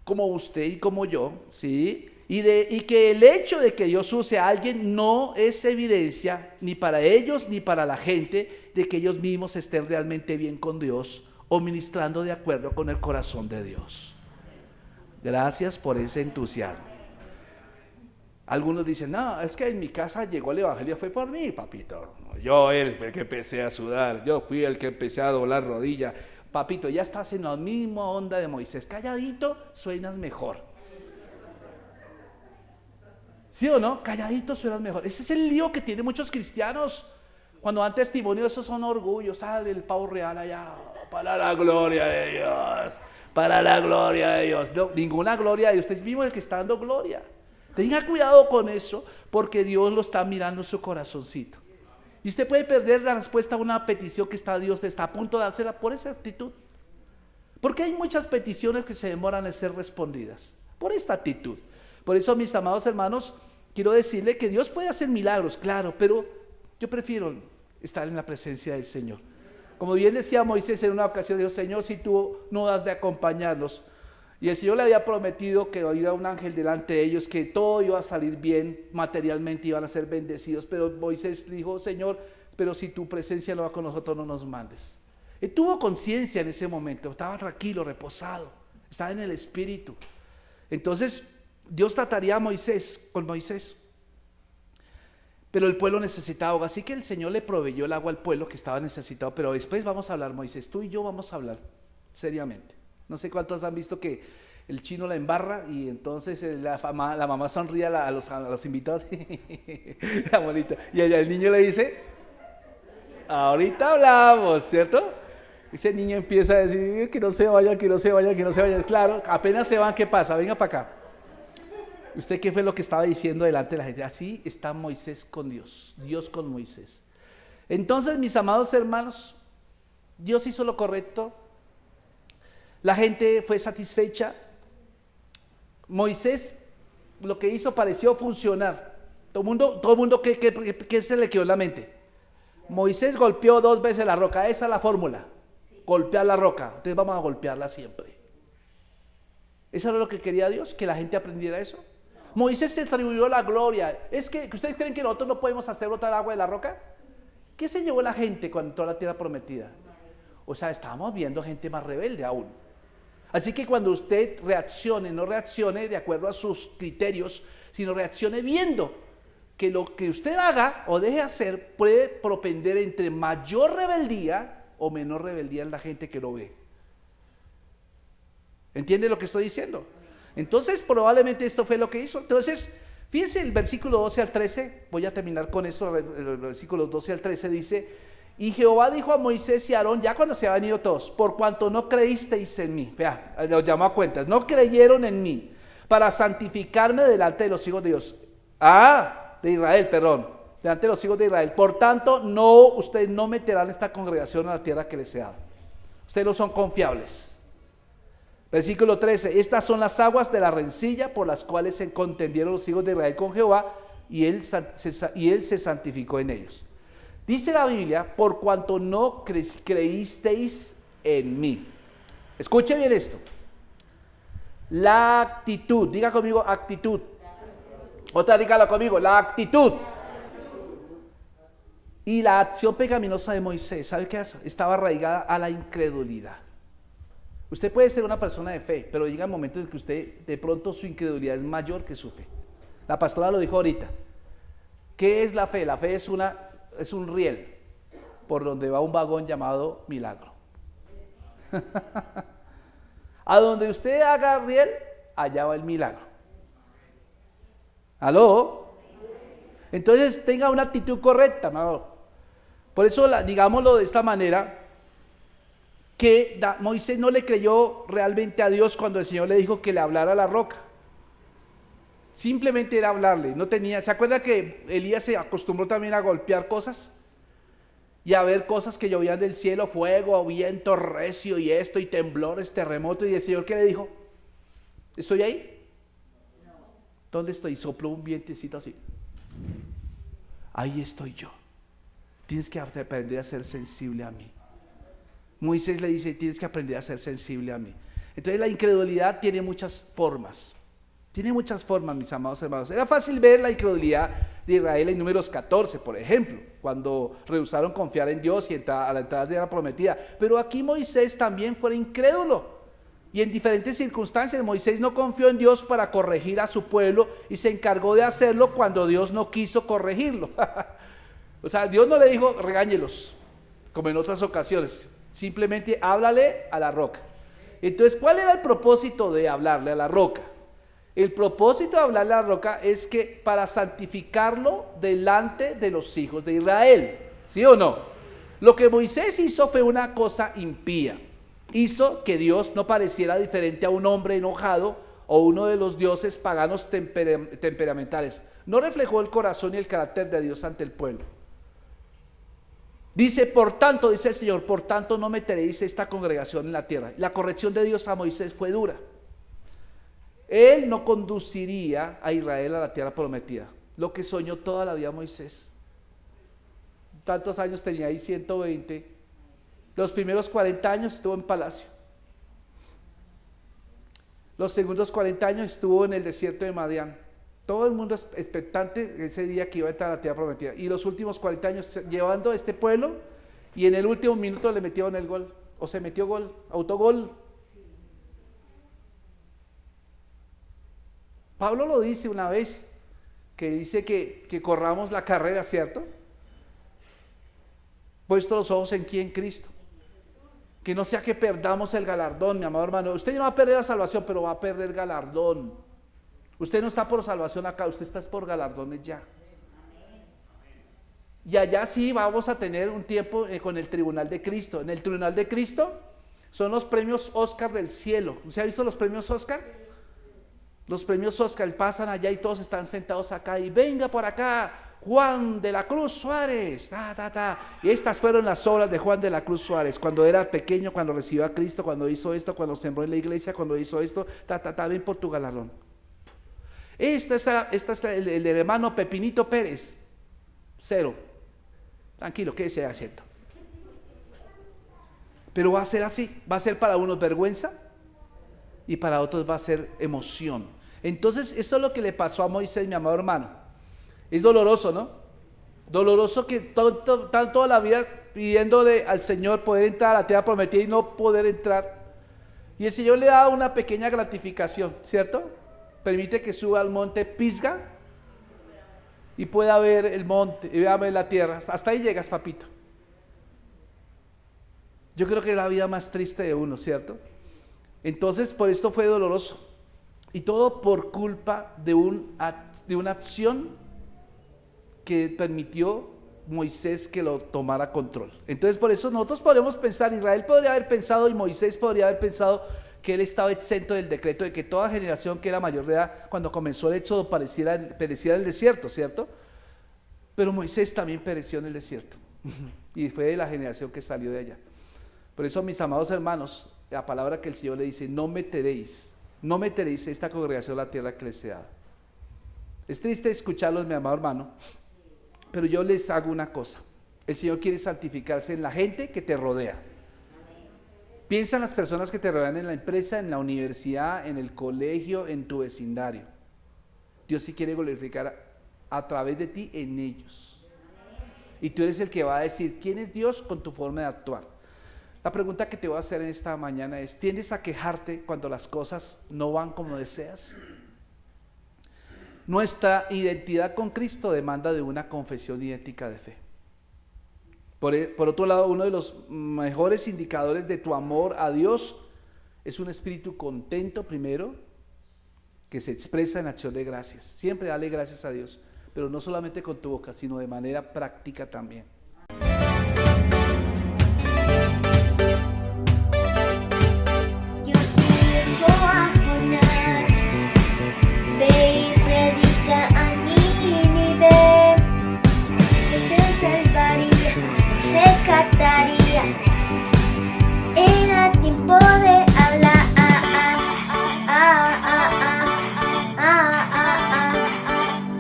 como usted y como yo, ¿sí? Y que el hecho de que Dios use a alguien no es evidencia ni para ellos ni para la gente de que ellos mismos estén realmente bien con Dios o ministrando de acuerdo con el corazón de Dios. Gracias por ese entusiasmo. Algunos dicen, no, es que en mi casa llegó el evangelio, fue por mí, papito. Yo el que empecé a sudar, yo fui el que empecé a doblar rodilla. Papito, ya estás en la misma onda de Moisés, calladito suenas mejor. ¿Sí o no? Calladito suenas mejor. Ese es el lío que tienen muchos cristianos. Cuando dan testimonio, esos son orgullos. Sale el pavo real allá, para la gloria de Dios, para la gloria de Dios. No, ninguna gloria de Dios, usted es mismo el que está dando gloria. Tenga cuidado con eso, porque Dios lo está mirando en su corazoncito. Y usted puede perder la respuesta a una petición que Dios está a punto de dársela por esa actitud. Porque hay muchas peticiones que se demoran en ser respondidas por esta actitud. Por eso, mis amados hermanos, quiero decirle que Dios puede hacer milagros, claro, pero yo prefiero estar en la presencia del Señor. Como bien decía Moisés en una ocasión, dijo, Señor, si tú no has de acompañarnos. Y el Señor le había prometido que iba un ángel delante de ellos, que todo iba a salir bien, materialmente iban a ser bendecidos. Pero Moisés dijo, Señor, pero si tu presencia no va con nosotros, no nos mandes. Él tuvo conciencia en ese momento, estaba tranquilo, reposado, estaba en el Espíritu. Entonces, Dios trataría con Moisés, pero el pueblo necesitaba agua, así que el Señor le proveyó el agua al pueblo que estaba necesitado, pero después vamos a hablar, Moisés, tú y yo vamos a hablar seriamente. No sé cuántos han visto que el chino la embarra y entonces la mamá sonríe a los invitados, la bonita, y el niño le dice, ahorita hablamos, ¿cierto? Ese niño empieza a decir, que no se vaya, que no se vaya, que no se vaya, claro, apenas se van, ¿qué pasa? Venga para acá. ¿Usted qué fue lo que estaba diciendo delante de la gente? Así está Moisés con Dios, Dios con Moisés. Entonces, mis amados hermanos, Dios hizo lo correcto, la gente fue satisfecha, Moisés lo que hizo pareció funcionar. Todo el mundo ¿qué se le quedó en la mente? Moisés golpeó 2 veces la roca, esa es la fórmula, golpear la roca, entonces vamos a golpearla siempre. ¿Eso era lo que quería Dios? ¿Que la gente aprendiera eso? Moisés se atribuyó la gloria. ¿Es que ustedes creen que nosotros no podemos hacer brotar agua de la roca? ¿Qué se llevó la gente cuando entró a la tierra prometida? O sea, estábamos viendo gente más rebelde aún. Así que cuando usted reaccione, no reaccione de acuerdo a sus criterios, sino reaccione viendo que lo que usted haga o deje hacer puede propender entre mayor rebeldía o menor rebeldía en la gente que lo ve. ¿Entiende lo que estoy diciendo? Entonces probablemente esto fue lo que hizo. Entonces, fíjense el versículo 12 al 13, voy a terminar con esto, el versículo 12 al 13 dice, y Jehová dijo a Moisés y a Aarón, ya cuando se habían ido todos, por cuanto no creísteis en mí, vea, los llamó a cuentas, no creyeron en mí, para santificarme delante de los hijos de Dios, de Israel, perdón, delante de los hijos de Israel, por tanto, ustedes no meterán esta congregación a la tierra que les he dado, ustedes no son confiables. Versículo 13, estas son las aguas de la rencilla por las cuales se contendieron los hijos de Israel con Jehová y él se santificó en ellos. Dice la Biblia, por cuanto no creísteis en mí. Escuche bien esto. La actitud, diga conmigo actitud. Otra dígala conmigo, la actitud. Y la acción pecaminosa de Moisés, ¿sabe qué hace? Estaba arraigada a la incredulidad. Usted puede ser una persona de fe, pero llega un momento en que usted, de pronto su incredulidad es mayor que su fe. La pastora lo dijo ahorita. ¿Qué es la fe? La fe es un riel por donde va un vagón llamado milagro. A donde usted haga riel, allá va el milagro. ¿Aló? Entonces tenga una actitud correcta, ¿no? Por eso, digámoslo de esta manera, que Moisés no le creyó realmente a Dios cuando el Señor le dijo que le hablara a la roca. Simplemente era hablarle, no tenía. ¿Se acuerda que Elías se acostumbró también a golpear cosas? Y a ver cosas que llovían del cielo, fuego, viento recio y esto, y temblores, terremotos, y el Señor ¿qué le dijo? ¿Estoy ahí? ¿Dónde estoy? Sopló un vientecito así. ahí estoy yo. Tienes que aprender a ser sensible a mí. Moisés le dice, tienes que aprender a ser sensible a mí. Entonces la incredulidad tiene muchas formas. Tiene muchas formas, mis amados hermanos. Era fácil ver la incredulidad de Israel en Números 14, por ejemplo, cuando rehusaron confiar en Dios y a la entrada de la prometida. Pero aquí Moisés también fue incrédulo. Y en diferentes circunstancias Moisés no confió en Dios para corregir a su pueblo y se encargó de hacerlo cuando Dios no quiso corregirlo. O sea, Dios no le dijo, regáñelos, como en otras ocasiones. Simplemente háblale a la roca. Entonces, ¿cuál era el propósito de hablarle a la roca? El propósito de hablarle a la roca es que para santificarlo delante de los hijos de Israel. ¿Sí o no? Lo que Moisés hizo fue una cosa impía. Hizo que Dios no pareciera diferente a un hombre enojado o uno de los dioses paganos temperamentales. No reflejó el corazón y el carácter de Dios ante el pueblo. Dice, por tanto, dice el Señor, por tanto no meteréis esta congregación en la tierra. La corrección de Dios a Moisés fue dura. Él no conduciría a Israel a la tierra prometida, lo que soñó toda la vida Moisés. Tantos años tenía ahí, 120. Los primeros 40 años estuvo en palacio. Los segundos 40 años estuvo en el desierto de Madián. Todo el mundo expectante ese día que iba a entrar a la tierra prometida. Y los últimos 40 años llevando a este pueblo, y en el último minuto le metieron el gol, o se metió gol, autogol. Pablo lo dice una vez, que dice que corramos la carrera, ¿cierto? Puesto los ojos en quién, Cristo. Que no sea que perdamos el galardón, mi amado hermano. Usted no va a perder la salvación, pero va a perder el galardón. Usted no está por salvación acá, usted está por galardones ya. Y allá sí vamos a tener un tiempo con el tribunal de Cristo. En el tribunal de Cristo son los premios Oscar del cielo. ¿Usted ha visto los premios Oscar? Los premios Oscar pasan allá y todos están sentados acá y venga por acá Juan de la Cruz Suárez, y estas fueron las obras de Juan de la Cruz Suárez, cuando era pequeño, cuando recibió a Cristo, cuando hizo esto, cuando sembró en la iglesia, cuando hizo esto, ven por tu galardón. Este es el hermano Pepinito Pérez, 0, tranquilo, quédese haciendo. Pero va a ser así, va a ser para unos vergüenza y para otros va a ser emoción. Entonces, esto es lo que le pasó a Moisés, mi amado hermano. Es doloroso, ¿no? Doloroso que están toda la vida pidiéndole al Señor poder entrar a la tierra prometida y no poder entrar. Y el Señor le da una pequeña gratificación, ¿cierto? Permite que suba al monte Pisga y pueda ver el monte y pueda ver la tierra. Hasta ahí llegas, papito. Yo creo que es la vida más triste de uno, ¿cierto? Entonces, por esto fue doloroso. Y todo por culpa de una acción que permitió Moisés que lo tomara control. Entonces por eso nosotros podemos pensar, Israel podría haber pensado y Moisés podría haber pensado que él estaba exento del decreto de que toda generación que era mayor de edad cuando comenzó el éxodo pereciera en el desierto, ¿cierto? Pero Moisés también pereció en el desierto y fue de la generación que salió de allá. Por eso, mis amados hermanos, la palabra que el Señor le dice, no meteréis esta congregación a la tierra que les he dado. Es triste escucharlos, mi amado hermano, pero yo les hago una cosa. El Señor quiere santificarse en la gente que te rodea. Piensa en las personas que te rodean en la empresa, en la universidad, en el colegio, en tu vecindario. Dios sí quiere glorificar a través de ti en ellos. Y tú eres el que va a decir quién es Dios con tu forma de actuar. La pregunta que te voy a hacer en esta mañana es, ¿tiendes a quejarte cuando las cosas no van como deseas? Nuestra identidad con Cristo demanda de una confesión idéntica de fe. Por otro lado, uno de los mejores indicadores de tu amor a Dios es un espíritu contento primero, que se expresa en acción de gracias. Siempre dale gracias a Dios, pero no solamente con tu boca, sino de manera práctica también. Era tiempo de hablar,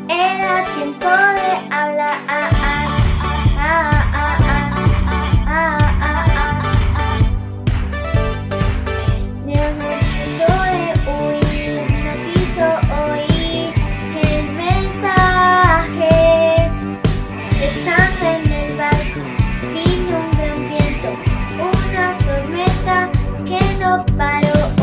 era tiempo de hablar. no paró.